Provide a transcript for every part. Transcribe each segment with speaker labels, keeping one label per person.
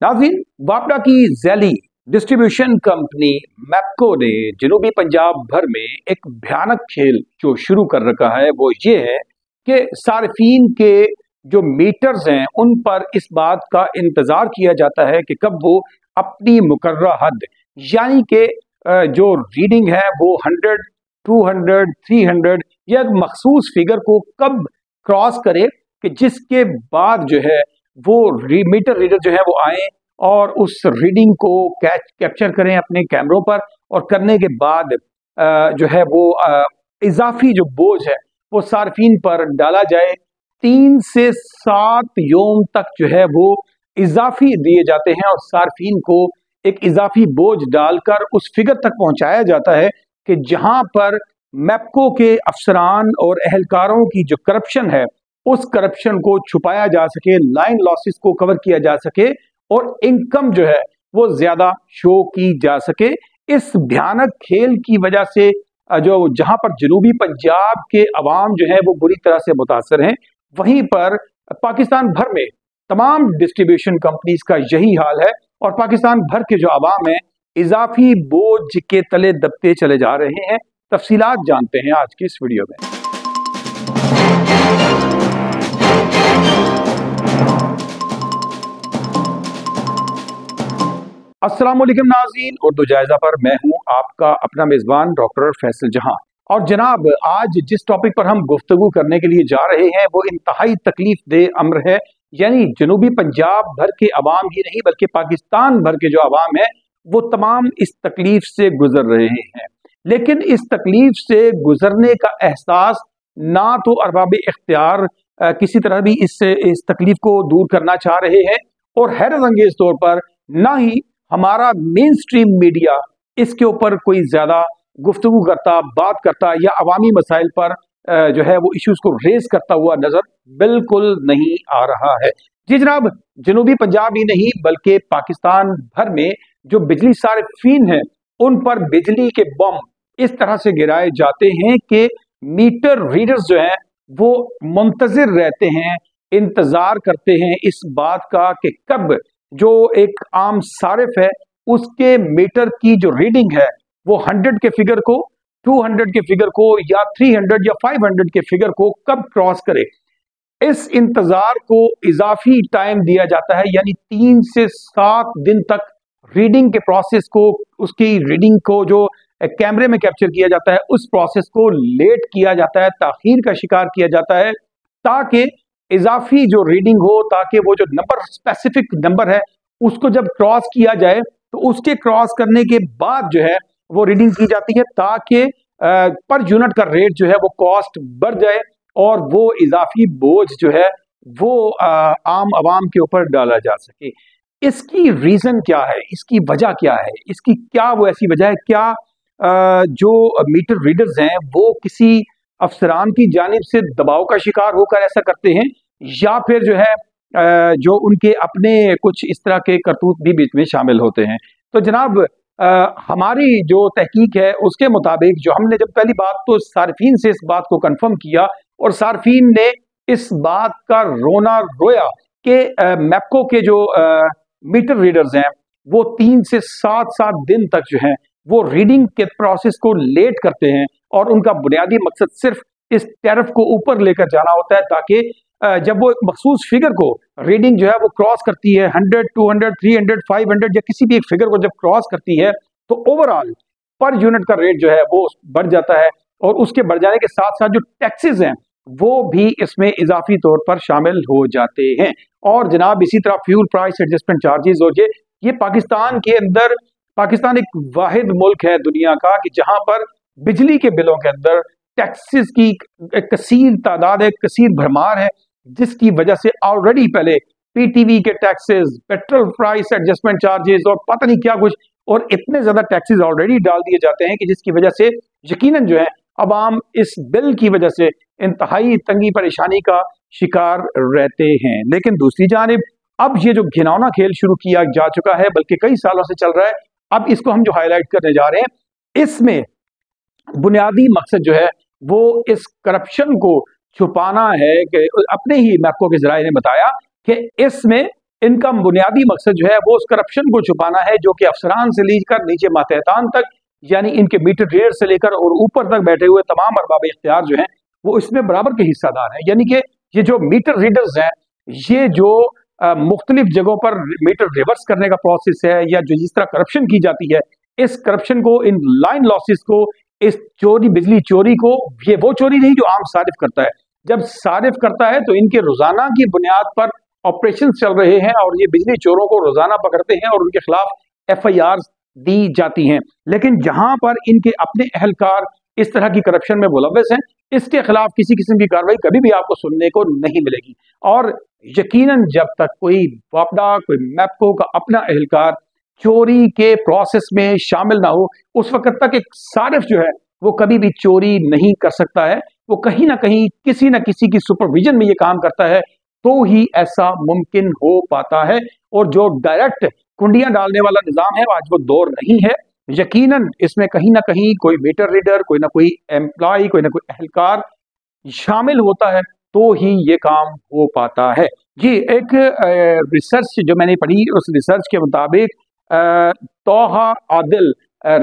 Speaker 1: नाज़रीन, वापडा की ज़ैली distribution company मैप्को ने जनूबी पंजाब भर में एक भयानक खेल जो शुरू कर रखा है वो ये है कि सार्फिन के जो मीटर्स हैं उन पर इस बात का इंतज़ार किया जाता है कि कब वो अपनी मुकर्रर हद यानी कि जो रीडिंग है वो 100, 200, 300 या एक मखसूस फिगर को कब क्रॉस करे कि जिसके बाद जो है वो मीटर रीडर जो है वो आए और उस रीडिंग को कैप्चर करें अपने कैमरों पर और करने के बाद जो है वो इजाफी जो बोझ है वो सार्फिन पर डाला जाए। 3 से 7 योम तक जो है वो इजाफी दिए जाते हैं और सार्फिन को एक इजाफी बोझ डालकर उस फिगर तक पहुंचाया जाता है कि जहां पर मैप्को के अफसरान और एहलकारों की जो करप्शन है उस करप्शन को छुपाया जा सके, लाइन लॉसेस को कवर किया जा सके और इनकम जो है वो ज्यादा शो की जा सके। इस भयानक खेल की वजह से जो जहां पर जनूबी पंजाब के अवाम जो है वो बुरी तरह से मुतासर हैं, वहीं पर पाकिस्तान भर में तमाम डिस्ट्रीब्यूशन कंपनीज का यही हाल है और पाकिस्तान भर के जो अवाम है इजाफी बोझ के तले दबते चले जा रहे हैं। तफसीलात जानते हैं आज की इस वीडियो में। अस्सलाम वालेकुम नाज़रीन, उर्दू जायजा पर मैं हूं आपका अपना मेजबान डॉक्टर फैसल जहां। और जनाब, आज जिस टॉपिक पर हम गुफ्तगू करने के लिए जा रहे हैं वो इंतहाई तकलीफ दे अम्र है। यानी जनूबी पंजाब भर के अवाम ही नहीं बल्कि पाकिस्तान भर के जो अवाम है वो तमाम इस तकलीफ से गुजर रहे हैं, लेकिन इस तकलीफ से गुजरने का एहसास ना तो अरबाब इख्तियार किसी तरह भी इस तकलीफ को दूर करना चाह रहे हैं और हैरत अंगेज तौर पर ना ही हमारा मेन स्ट्रीम मीडिया इसके ऊपर कोई ज्यादा गुफ्तगू करता, बात करता या अवामी मसाइल पर जो है वो इश्यूज को रेज करता हुआ नजर बिल्कुल नहीं आ रहा है। जी जनाब, जनूबी पंजाब ही नहीं बल्कि पाकिस्तान भर में जो बिजली सार्फिन है उन पर बिजली के बम इस तरह से गिराए जाते हैं कि मीटर रीडर्स जो हैं वो मुंतजिर रहते हैं, इंतजार करते हैं इस बात का कि कब जो एक आम सारिफ है उसके मीटर की जो रीडिंग है वो 100 के फिगर को, 200 के फिगर को या 300 या 500 के फिगर को कब क्रॉस करे। इस इंतजार को इजाफी टाइम दिया जाता है, यानी 3 से 7 दिन तक रीडिंग के प्रोसेस को, उसकी रीडिंग को जो कैमरे में कैप्चर किया जाता है उस प्रोसेस को लेट किया जाता है, ताखीर का शिकार किया जाता है ताकि इजाफी जो रीडिंग हो, ताकि वो जो नंबर, स्पेसिफिक नंबर है उसको जब क्रॉस किया जाए तो उसके क्रॉस करने के बाद जो है वो रीडिंग की जाती है ताकि पर यूनिट का रेट जो है वो कॉस्ट बढ़ जाए और वो इजाफी बोझ जो है वो आम आवाम के ऊपर डाला जा सके। इसकी रीजन क्या है, इसकी वजह क्या है, इसकी क्या वो ऐसी वजह है, क्या जो मीटर रीडर्स हैं वो किसी अफसरान की जानिब से दबाव का शिकार होकर ऐसा करते हैं या फिर जो है जो उनके अपने कुछ इस तरह के करतूत भी बीच में शामिल होते हैं। तो जनाब, हमारी जो तहकीक है उसके मुताबिक जो हमने जब पहली बात तो सार्फिन से इस बात को कंफर्म किया और सार्फिन ने इस बात का रोना रोया कि मैप्को के जो मीटर रीडर्स हैं वो 3 से 7 दिन तक जो है वो रीडिंग के प्रोसेस को लेट करते हैं और उनका बुनियादी मकसद सिर्फ इस टैरिफ को ऊपर लेकर जाना होता है ताकि जब वो एक मखसूस फिगर को रीडिंग जो है वो क्रॉस करती है 100, 200, 300, 500 या किसी भी एक फिगर को जब क्रॉस करती है तो ओवरऑल पर यूनिट का रेट जो है वो बढ़ जाता है और उसके बढ़ जाने के साथ साथ जो टैक्सेस हैं वो भी इसमें इजाफी तौर पर शामिल हो जाते हैं। और जनाब, इसी तरह फ्यूल प्राइस एडजस्टमेंट चार्जेस और ये पाकिस्तान के अंदर, पाकिस्तान एक वाहिद मुल्क है दुनिया का कि जहां पर बिजली के बिलों के अंदर टैक्सेस की एक कसीर तादाद है, कसीर भरमार है, जिसकी वजह से ऑलरेडी पहले पीटीवी के taxes, petrol price adjustment charges और पता नहीं क्या कुछ और इतने ज्यादा टैक्सेस ऑलरेडी डाल दिए जाते हैं कि जिसकी वजह से यकीनन जो है अवाम इस बिल की वजह से इंतहाई तंगी परेशानी का शिकार रहते हैं। लेकिन दूसरी जानिब अब ये जो घिनौना खेल शुरू किया जा चुका है, बल्कि कई सालों से चल रहा है, अब इसको हम जो हाईलाइट करने जा रहे हैं इसमें बुनियादी मकसद जो है वो इस करप्शन को छुपाना है कि अपने ही मैप्को के जराये ने बताया कि इसमें इनका बुनियादी मकसद जो है वो उस करप्शन को छुपाना है जो कि अफसरान से लेकर नीचे मातहतान तक, यानी इनके मीटर रीडर से लेकर और ऊपर तक बैठे हुए तमाम अरबाब इख्तियार जो हैं वो इसमें बराबर के हिस्सादार हैं। यानी कि ये जो मीटर रीडर्स हैं, ये जो मुख्तलिफ जगहों पर मीटर रिवर्स करने का प्रोसेस है, या जो जिस तरह करप्शन की जाती है, इस करप्शन को, इन लाइन लॉसेस को, इस चोरी, बिजली चोरी को, ये वो चोरी नहीं जो आम सारिफ करता है। जब सारिफ करता है तो इनके रोजाना की बुनियाद पर ऑपरेशन चल रहे हैं और ये बिजली चोरों को रोजाना पकड़ते हैं और उनके खिलाफ FIR दी जाती हैं। लेकिन जहां पर इनके अपने अहलकार इस तरह की करप्शन में मुलव्वस हैं, इसके खिलाफ किसी किस्म की कार्रवाई कभी भी आपको सुनने को नहीं मिलेगी। और यकीनन जब तक कोई वापडा, कोई मैप्को का अपना अहलकार चोरी के प्रोसेस में शामिल ना हो, उस वक्त तक एक सारिफ जो है वो कभी भी चोरी नहीं कर सकता है। वो कहीं ना कहीं किसी न किसी की सुपरविजन में ये काम करता है, तो ही ऐसा मुमकिन हो पाता है। और जो डायरेक्ट कुंडियां डालने वाला निजाम है, आज वो दौर नहीं है। यकीनन इसमें कहीं ना कहीं कोई मीटर रीडर, कोई ना कोई एम्प्लॉय, कोई ना कोई अहलकार शामिल होता है, तो ही ये काम हो पाता है। जी, एक रिसर्च जो मैंने पढ़ी, उस रिसर्च के मुताबिक तोहा आदिल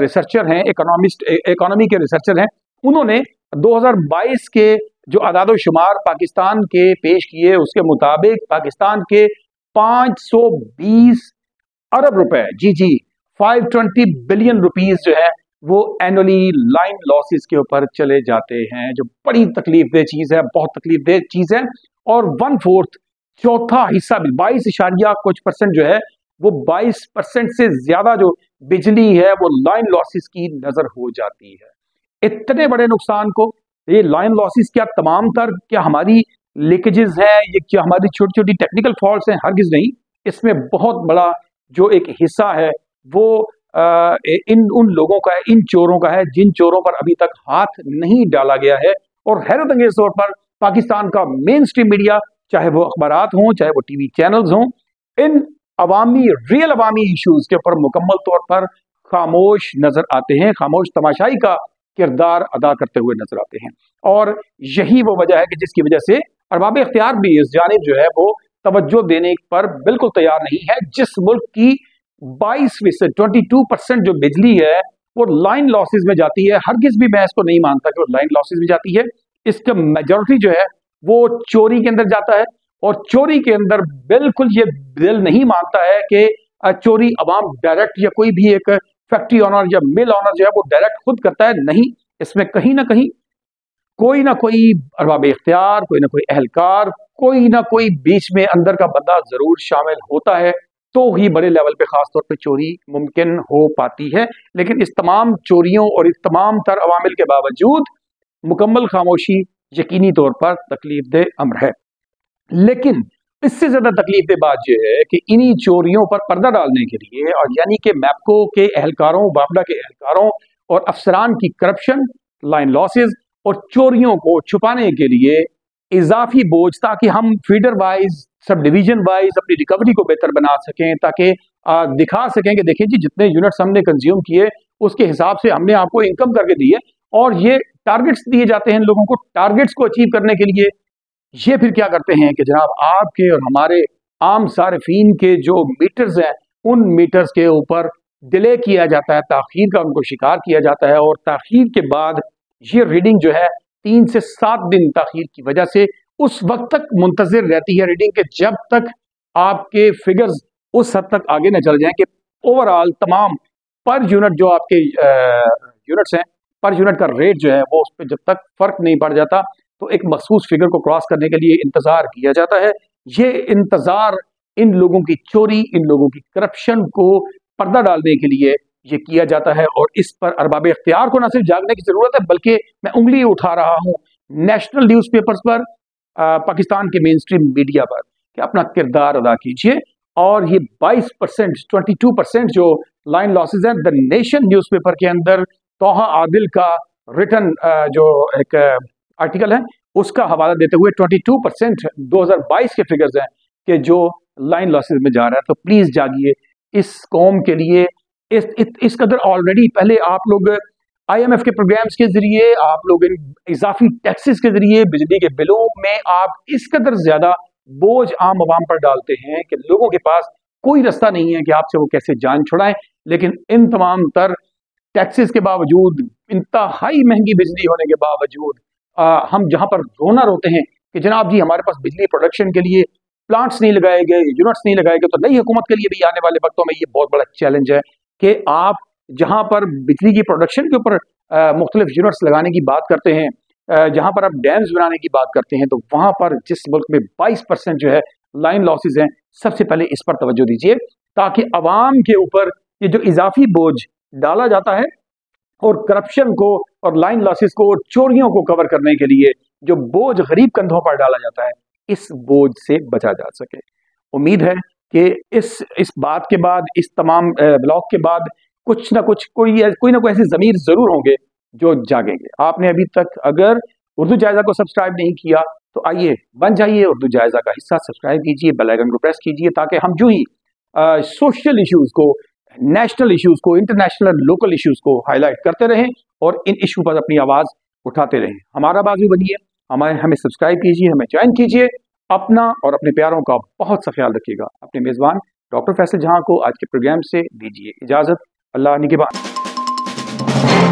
Speaker 1: रिसर्चर हैं, इकोनॉमी के रिसर्चर हैं। उन्होंने 2022 के जो अदाद-ओ-शुमार पाकिस्तान के पेश किए, उसके मुताबिक पाकिस्तान के 520 अरब रुपए, जी 520 बिलियन रुपीस जो है वो एनुअली लाइन लॉसेस के ऊपर चले जाते हैं, जो बड़ी तकलीफदेह चीज है, बहुत तकलीफदेह चीज है। और 1/4, चौथा हिस्सा भी 22% जो है वो 22% से ज्यादा जो बिजली है वो लाइन लॉसेस की नजर हो जाती है। इतने बड़े नुकसान को, ये लाइन लॉसेस क्या तमाम तर क्या हमारी लीकेजेस है, ये क्या हमारी छोटी छोटी टेक्निकल फॉल्ट्स हैं? हरगिज नहीं। इसमें बहुत बड़ा जो एक हिस्सा है वो इन उन लोगों का है, इन चोरों का है, जिन चोरों पर अभी तक हाथ नहीं डाला गया है। और हैरत अंगेज तौर पर पाकिस्तान का मेन स्ट्रीम मीडिया, चाहे वो अखबारात हों, चाहे वो टीवी चैनल्स हों, इन रियल अवामी इश्यूज के ऊपर मुकम्मल तौर पर खामोश नजर आते हैं, खामोश तमाशाई का किरदार अदा करते हुए नजर आते हैं। और यही वो वजह है कि जिसकी वजह से अरबाब इख्तियार भी इस जानिब जो है वो तवज्जो देने पर बिल्कुल तैयार नहीं है। जिस मुल्क की 22%, 22% जो बिजली है वो लाइन लॉसेस में जाती है, हरगिज भी मैं इसको नहीं मानता कि वो लाइन लॉसेस में जाती है। इसका मेजॉरिटी जो है वो चोरी के अंदर जाता है। और चोरी के अंदर बिल्कुल ये दिल नहीं मानता है कि चोरी अवाम डायरेक्ट, या कोई भी एक फैक्ट्री ऑनर या मिल ऑनर जो है वो डायरेक्ट खुद करता है। नहीं, इसमें कहीं ना कोई अरबाब इख्तियार, कोई ना कोई अहलकार, कोई ना कोई बीच में अंदर का बंदा जरूर शामिल होता है, तो ही बड़े लेवल पे खास तौर पे चोरी मुमकिन हो पाती है। लेकिन इस तमाम चोरियों और इस तमाम तर अवामिल के बावजूद मुकम्मल खामोशी यकीनी तौर पर तकलीफदेह अम्र है। लेकिन इससे ज्यादा तकलीफदेह बात यह है कि इन्हीं चोरियों पर पर्दा डालने के लिए, और यानी कि मैप्को के अहलकारों, वापडा के अहलकारों और अफसरान की करप्शन, लाइन लॉसेस और चोरियों को छुपाने के लिए इजाफी बोझ, ताकि हम feeder wise, sub division wise अपनी रिकवरी को बेहतर बना सकें, ताकि दिखा सकें कि देखिए जी जितने यूनिट्स हमने कंज्यूम किए उसके हिसाब से हमने आपको इनकम करके दी है। और ये टारगेट्स दिए जाते हैं इन लोगों को। टारगेट्स को अचीव करने के लिए ये फिर क्या करते हैं कि जनाब आपके और हमारे आम सारिफीन के जो मीटर्स हैं, उन मीटर्स के ऊपर डिले किया जाता है, ताखीर का उनको शिकार किया जाता है। और ताखीर के बाद ये रीडिंग जो है 3 से 7 दिन ताखीर की वजह से उस वक्त तक मुंतजिर रहती है रीडिंग के, जब तक आपके फिगर्स उस हद तक आगे न चल जाएं कि ओवरऑल तमाम पर यूनिट जो आपके यूनिट्स हैं, पर यूनिट का रेट जो है वो उस पर जब तक फर्क नहीं पड़ जाता, तो एक मखसूस फिगर को क्रॉस करने के लिए इंतजार किया जाता है। ये इंतजार इन लोगों की चोरी, इन लोगों की करप्शन को पर्दा डालने के लिए ये किया जाता है। और इस पर अरबाब इख्तियार को न सिर्फ जागने की जरूरत है, बल्कि मैं उंगली उठा रहा हूँ नेशनल न्यूज़पेपर्स पर, पाकिस्तान के मेन स्ट्रीम मीडिया पर, कि अपना किरदार अदा कीजिए। और ये 22%, 22% जो लाइन लॉसेज हैं, द नेशन न्यूज़पेपर के अंदर तोहा आदिल का रिटन जो एक आर्टिकल है उसका हवाला देते हुए 22% 2022 के फिगर्स हैं कि जो लाइन लॉसेज में जा रहा है। तो प्लीज जागिए इस कौम के लिए। इस कदर ऑलरेडी पहले आप लोग IMF के प्रोग्राम्स के जरिए, आप लोग इन इजाफी टैक्सेस के जरिए बिजली के बिलों में आप इस कदर ज्यादा बोझ आम आवाम पर डालते हैं कि लोगों के पास कोई रास्ता नहीं है कि आपसे वो कैसे जान छुड़ाएं। लेकिन इन तमाम तर टैक्सेस के बावजूद, इंतहाई महंगी बिजली होने के बावजूद हम जहां पर रोना रोते हैं कि जनाब जी हमारे पास बिजली प्रोडक्शन के लिए प्लांट्स नहीं लगाए गए, यूनिट्स नहीं लगाए गए, तो नई हुकूमत के लिए भी आने वाले वक्तों में ये बहुत बड़ा चैलेंज है कि आप जहां पर बिजली की प्रोडक्शन के ऊपर मुख्तलिफ यूनिट्स लगाने की बात करते हैं, जहां पर आप डैम्स बनाने की बात करते हैं, तो वहां पर जिस मुल्क में 22% जो है लाइन लॉसेज हैं, सबसे पहले इस पर तवज्जो दीजिए ताकि अवाम के ऊपर ये जो इजाफी बोझ डाला जाता है और करप्शन को और लाइन लॉसेस को और चोरियों को कवर करने के लिए जो बोझ गरीब कंधों पर डाला जाता है, इस बोझ से बचा जा सके। उम्मीद है कि इस बात के बाद, इस तमाम ब्लॉग के बाद कुछ ना कुछ कोई ना कोई ऐसे ज़मीर ज़रूर होंगे जो जागेंगे। आपने अभी तक अगर उर्दू जायज़ा को सब्सक्राइब नहीं किया तो आइए बन जाइए उर्दू जायज़ा का हिस्सा, सब्सक्राइब कीजिए, बेल आइकन को प्रेस कीजिए ताकि हम जो ही सोशल इश्यूज़ को, नेशनल इश्यूज़ को, इंटरनेशनल और लोकल इश्यूज़ को हाईलाइट करते रहें और इन इशू पर अपनी आवाज़ उठाते रहें। हमारा बाजू बनिए, हमें सब्सक्राइब कीजिए, हमें ज्वाइन कीजिए। अपना और अपने प्यारों का बहुत सा ख्याल रखिएगा। अपने मेज़बान डॉक्टर फैसल जहां को आज के प्रोग्राम से दीजिए इजाज़त। अल्लाह निगहबान।